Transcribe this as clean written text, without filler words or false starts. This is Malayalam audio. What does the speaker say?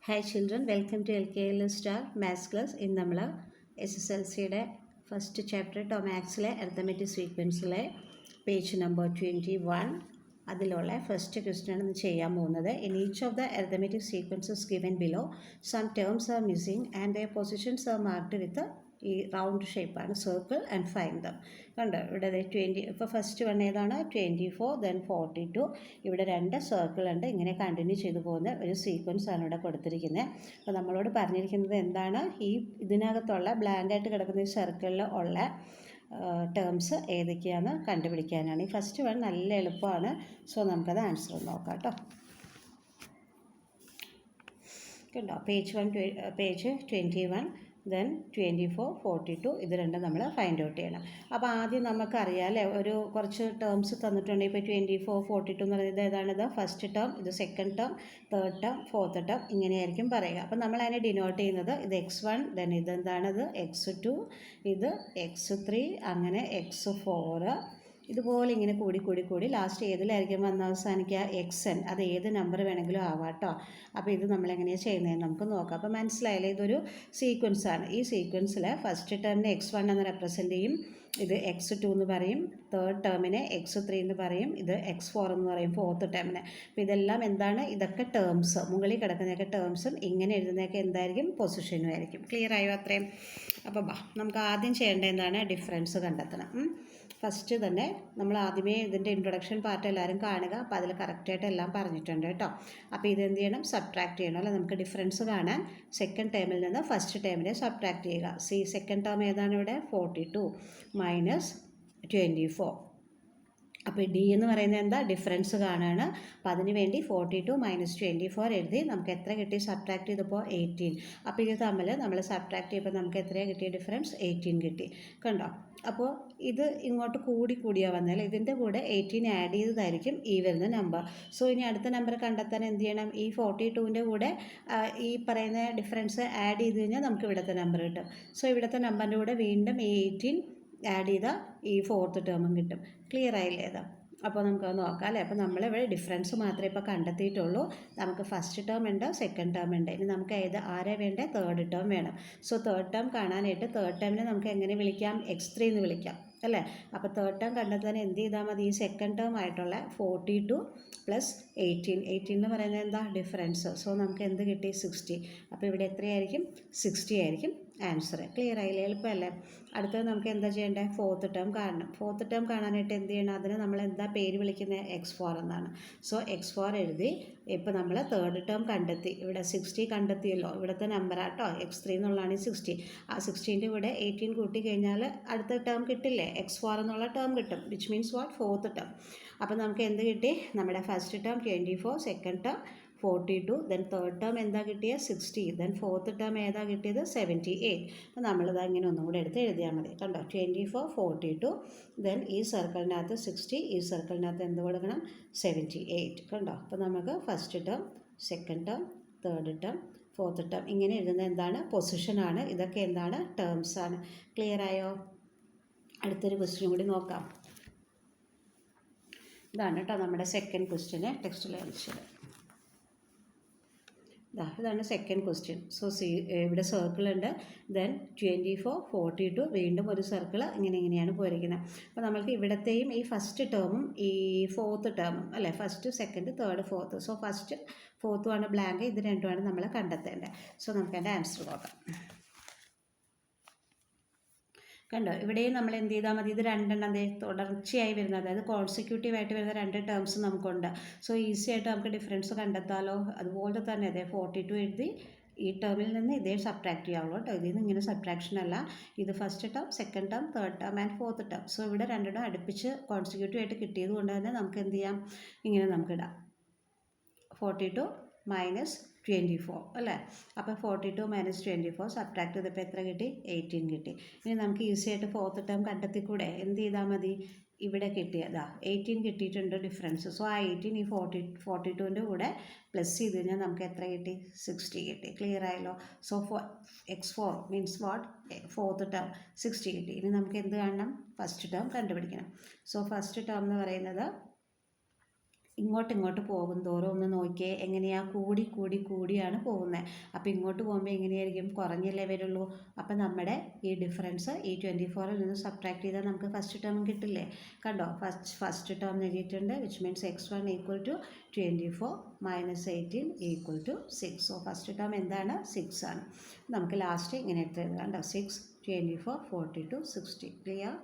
Hi children, welcome to LKL Star Maths class. In നമ്മൾ SSLCയുടെ ഫസ്റ്റ് ചാപ്റ്റർ ടോമാക്സിലെ അരിത്തമെറ്റിക് സീക്വൻസിലെ പേജ് നമ്പർ 21 അതിലുള്ള ഫസ്റ്റ് ക്വസ്റ്റ്യൻ ആണ് ചെയ്യാൻ പോകുന്നത്. In each of the arithmetic sequences given below some terms are missing and their positions are marked with ഈ റൗണ്ട് ഷേപ്പാണ് സർക്കിൾ ആൻഡ് ഫൈൻഡ് ദം. കണ്ടോ ഇവിടെ 20, ഇപ്പോൾ ഫസ്റ്റ് വൺ ഏതാണ് 24, ദെൻ 42. ഇവിടെ രണ്ട് സർക്കിൾ ഉണ്ട്. ഇങ്ങനെ കണ്ടിന്യൂ ചെയ്തു പോകുന്ന ഒരു സീക്വൻസ് ആണ് ഇവിടെ കൊടുത്തിരിക്കുന്നത്. അപ്പോൾ നമ്മളോട് പറഞ്ഞിരിക്കുന്നത് എന്താണ്, ഈ ഇതിനകത്തുള്ള ബ്ലാങ്കായിട്ട് കിടക്കുന്ന ഈ സർക്കിളിൽ ഉള്ള ടേംസ് ഏതൊക്കെയാണെന്ന് കണ്ടുപിടിക്കാനാണ്. ഈ ഫസ്റ്റ് വൺ നല്ല എളുപ്പമാണ്. സോ നമുക്കത് ആൻസർ നോക്കാം കേട്ടോ. കണ്ടോ പേജ് 21, ദെൻ 24, 42 ഇത് രണ്ടും നമ്മൾ ഫൈൻഡ് ഔട്ട് ചെയ്യണം. അപ്പോൾ ആദ്യം നമുക്കറിയാം അല്ലേ, ഒരു കുറച്ച് ടേംസ് തന്നിട്ടുണ്ട്. ഇപ്പോൾ 24, 42 എന്ന് പറയുന്നത് ഏതാണിത് ഫസ്റ്റ് ടേം, ഇത് second term, third term, fourth term, ഇങ്ങനെയായിരിക്കും പറയുക. അപ്പോൾ നമ്മൾ അതിനെ ഡിനോട്ട് ചെയ്യുന്നത് ഇത് x1, ദെൻ ഇതെന്താണിത് x2, ഇത് x3, അങ്ങനെ x4, ഇതുപോലെ ഇങ്ങനെ കൂടി ലാസ്റ്റ് ഏതിലായിരിക്കും വന്ന് അവസാനിക്കുക xn. അത് ഏത് നമ്പർ വേണമെങ്കിലും ആവാം കേട്ടോ. അപ്പോൾ ഇത് നമ്മളെങ്ങനെയാണ് ചെയ്യുന്നതെന്ന് നമുക്ക് നോക്കാം. അപ്പോൾ മനസ്സിലായാലും ഇതൊരു സീക്വൻസാണ്. ഈ സീക്വൻസിൽ ഫസ്റ്റ് ടേമിനെ x1 എന്ന് റെപ്രസെൻറ്റ് ചെയ്യും, ഇത് x2 എന്ന് പറയും, തേർഡ് ടേമിനെ x3 എന്ന് പറയും, ഇത് x4 എന്ന് പറയും ഫോർത്ത് ടേമിനെ. അപ്പോൾ ഇതെല്ലാം എന്താണ്, ഇതൊക്കെ ടേംസ്, മുകളിൽ കിടക്കുന്നതൊക്കെ ടേംസും ഇങ്ങനെ എഴുതുന്നതൊക്കെ എന്തായിരിക്കും പൊസിഷനും ആയിരിക്കും. ക്ലിയർ ആയോ അത്രയും? അപ്പോൾ നമുക്ക് ആദ്യം ചെയ്യേണ്ടത് എന്താണ്, ഡിഫറൻസ് കണ്ടെത്തണം. ഫസ്റ്റ് തന്നെ നമ്മൾ ആദ്യമേ ഇതിൻ്റെ ഇൻട്രൊഡക്ഷൻ പാർട്ട് എല്ലാവരും കാണുക. അപ്പോൾ അതിൽ കറക്റ്റായിട്ട് എല്ലാം പറഞ്ഞിട്ടുണ്ട് കേട്ടോ. അപ്പോൾ ഇതെന്ത് ചെയ്യണം, സബ്ട്രാക്ട് ചെയ്യണം അല്ലേ. നമുക്ക് ഡിഫറൻസ് കാണാൻ സെക്കൻഡ് ടേമിൽ നിന്ന് ഫസ്റ്റ് ടേമിനെ സബ്ട്രാക്ട് ചെയ്യുക. സെക്കൻഡ് ടേം ഏതാണ് ഇവിടെ 42 മൈനസ് 24. അപ്പോൾ ഡി എന്ന് പറയുന്നത് എന്താ, ഡിഫറൻസ് കാണുകയാണ്. അപ്പോൾ അതിന് വേണ്ടി 42 മൈനസ് 24 എഴുതി. നമുക്ക് എത്ര കിട്ടി സബ്ട്രാക്ട് ചെയ്തപ്പോൾ 18. അപ്പോൾ ഇത് തമ്മിൽ നമ്മൾ സബ്ട്രാക്ട് ചെയ്യുമ്പോൾ നമുക്ക് എത്രയാണ് കിട്ടിയ ഡിഫറൻസ് 18 കിട്ടി. കണ്ടോ? അപ്പോൾ ഇത് ഇങ്ങോട്ട് കൂടിയാണ് വന്നാൽ ഇതിൻ്റെ കൂടെ 18 ആഡ് ചെയ്തതായിരിക്കും ഈ വരുന്ന നമ്പർ. സോ ഇനി അടുത്ത നമ്പർ കണ്ടെത്താൻ എന്ത് ചെയ്യണം, ഈ 42ൻ്റെ കൂടെ ഈ പറയുന്ന ഡിഫറൻസ് ആഡ് ചെയ്ത് കഴിഞ്ഞാൽ നമുക്ക് ഇവിടുത്തെ നമ്പർ കിട്ടും. സോ ഇവിടുത്തെ നമ്പറിൻ്റെ കൂടെ വീണ്ടും ഈ 18 ആഡ് ചെയ്താൽ ഈ ഫോർത്ത് ടേമും കിട്ടും. ക്ലിയർ ആയില്ലേ അത്? അപ്പോൾ നമുക്കത് നോക്കാം അല്ലേ. അപ്പോൾ നമ്മളിവിടെ ഡിഫറൻസ് മാത്രമേ ഇപ്പോൾ കണ്ടെത്തിയിട്ടുള്ളൂ. നമുക്ക് ഫസ്റ്റ് ടേം ഉണ്ട്, സെക്കൻഡ് ടേം ഉണ്ട്. ഇനി നമുക്ക് ആരെ വേണ്ടേ, തേർഡ് ടേം വേണം. സോ തേർഡ് ടേം കാണാനായിട്ട് തേർഡ് ടേമിനെ നമുക്ക് എങ്ങനെ വിളിക്കാം, x3 എന്ന് വിളിക്കാം അല്ലേ. അപ്പോൾ തേർഡ് ടേം കണ്ടെത്താൻ എന്ത് ചെയ്താൽ മതി, ഈ സെക്കൻഡ് ടേം ആയിട്ടുള്ള 42 പ്ലസ് 18 എന്ന് പറയുന്നത് എന്താ, ഡിഫറൻസ്. സോ നമുക്ക് എന്ത് കിട്ടി, 60. അപ്പോൾ ഇവിടെ എത്രയായിരിക്കും, 60 ആയിരിക്കും ആൻസർ. ക്ലിയർ ആയില്ലേ, എളുപ്പമല്ലേ. അടുത്തത് നമുക്ക് എന്താ ചെയ്യേണ്ടത്, ഫോർത്ത് ടേം കാണണം. ഫോർത്ത് ടേം കാണാനായിട്ട് എന്ത് ചെയ്യണം, അതിന് നമ്മൾ എന്താ പേര് വിളിക്കുന്നത്, x4 എന്നാണ്. സോ x4 എഴുതി. ഇപ്പോൾ നമ്മൾ തേർഡ് ടേം കണ്ടെത്തി, ഇവിടെ 60 കണ്ടെത്തിയല്ലോ. ഇവിടുത്തെ നമ്പറാട്ടോ x3 എന്നുള്ളതാണ് 60. ആ 60ൻ്റെ കൂടെ 18 കൂട്ടി കഴിഞ്ഞാൽ അടുത്ത ടേം കിട്ടില്ലേ, x4 എന്നുള്ള ടേം കിട്ടും, which means what, fourth term. അപ്പോൾ നമുക്ക് എന്ത് കിട്ടി, നമ്മുടെ first term 24, second term 42, then third term എന്താ കിട്ടിയത് 60, ദെൻ ഫോർത്ത് ടേം ഏതാ കിട്ടിയത് 78. അപ്പോൾ നമ്മളിത് ഇങ്ങനെ ഒന്നും കൂടെ എടുത്ത് എഴുതിയാൽ മതി. കണ്ടോ, 24, 42, ദെൻ ഈ സർക്കിളിനകത്ത് 60, ഈ സർക്കിളിനകത്ത് എന്ത് കൊടുക്കണം, 78. കണ്ടോ? അപ്പോൾ നമുക്ക് first term, second term, third term, fourth term ഇങ്ങനെ എഴുതുന്നത് എന്താണ്, പൊസിഷനാണ്. ഇതൊക്കെ എന്താണ്, ടേംസ് ആണ്. ക്ലിയർ ആയോ? അടുത്തൊരു ക്വസ്റ്റ്യൻ കൂടി നോക്കാം. ഇതാണ് കേട്ടോ നമ്മുടെ സെക്കൻഡ് ക്വസ്റ്റ്യന് ടെക്സ്റ്റിൽ കാണിച്ചത്. ഇതാണ് സെക്കൻഡ് ക്വസ്റ്റ്യൻ. സോ ഇവിടെ സർക്കിൾ ഉണ്ട്, ദെൻ 24, 42, വീണ്ടും ഒരു സർക്കിൾ, ഇങ്ങനെയാണ് പോയിരിക്കുന്നത്. അപ്പോൾ നമുക്ക് ഇവിടത്തെയും ഈ ഫസ്റ്റ് ടേമും ഈ ഫോർത്ത് ടേമും അല്ലേ, first second third fourth. So first ഫോർത്തുമാണ് ബ്ലാങ്ക്, ഇത് രണ്ടുമാണ് നമ്മൾ കണ്ടെത്തേണ്ടത്. സോ നമുക്ക് അതിൻ്റെ ആൻസർ നോക്കാം. കണ്ടോ, ഇവിടെയും നമ്മൾ എന്ത് ചെയ്താൽ മതി, ഇത് രണ്ടെണ്ണം തുടർച്ചയായി വരുന്നത്, അതായത് കോൺസിക്യൂട്ടീവായിട്ട് വരുന്ന രണ്ട് ടേംസ് നമുക്കുണ്ട്. സോ ഈസി ആയിട്ട് നമുക്ക് ഡിഫറൻസ് കണ്ടെത്താമല്ലോ. അതുപോലെ തന്നെ അതെ 42 എഴുതി, ഈ ടേമിൽ നിന്ന് ഇതേ സബ്ട്രാക്ട് ചെയ്യാവുള്ളൂ കേട്ടോ. ഇതിൽ നിന്ന് ഇങ്ങനെ സബ്ട്രാക്ഷൻ അല്ല. ഇത് first term, second term, third term and fourth term. So ഇവിടെ രണ്ടെണ്ണം അടുപ്പിച്ച് കോൺസിക്യൂട്ടീവ് ആയിട്ട് കിട്ടിയത് കൊണ്ട് തന്നെ നമുക്ക് എന്ത് ചെയ്യാം, ഇങ്ങനെ നമുക്കിടാം 42 മൈനസ് 24 അല്ലേ. അപ്പോൾ 42 മൈനസ് 24 സബ്ട്രാക്ട് ചെയ്തപ്പോൾ എത്ര കിട്ടി, 18 കിട്ടി. ഇനി നമുക്ക് ഈസി ആയിട്ട് ഫോർത്ത് ടേം കണ്ടെത്തിക്കൂടെ, എന്ത് ചെയ്താൽ മതി, ഇവിടെ കിട്ടിയതാ 18 കിട്ടിയിട്ടുണ്ട് ഡിഫറൻസ്. സോ ആ 18 ഈ 42ൻ്റെ കൂടെ പ്ലസ് ചെയ്ത് കഴിഞ്ഞാൽ നമുക്ക് എത്ര കിട്ടി, 60 കിട്ടി. ക്ലിയർ ആയല്ലോ. So x4 means what, fourth term 60 കിട്ടി. ഇനി നമുക്ക് എന്ത് കാണണം, ഫസ്റ്റ് ടേം കണ്ടുപിടിക്കണം. സോ ഫസ്റ്റ് ടേം എന്ന് പറയുന്നത് ഇങ്ങോട്ട് പോകും തോറും ഒന്ന് നോക്കിയേ എങ്ങനെയാണ് കൂടിയാണ് പോകുന്നത്. അപ്പോൾ ഇങ്ങോട്ട് പോകുമ്പോൾ എങ്ങനെയായിരിക്കും, കുറഞ്ഞല്ലേ വരുള്ളൂ. അപ്പോൾ നമ്മുടെ ഈ ഡിഫറൻസ് ഈ 24ൽ നിന്ന് സബ്ട്രാക്ട് ചെയ്താൽ നമുക്ക് ഫസ്റ്റ് ടേം കിട്ടില്ലേ. കണ്ടോ, ഫസ്റ്റ് ടേം എഴുതിയിട്ടുണ്ട്, which means x1 equal to 24 minus 18 equal to 6. So first term എന്താണ്, 6 ആണ്. നമുക്ക് ലാസ്റ്റ് ഇങ്ങനെ എടുത്ത് എഴുതാം. കണ്ടോ, 6, 24, 42, 60. ക്ലിയർ.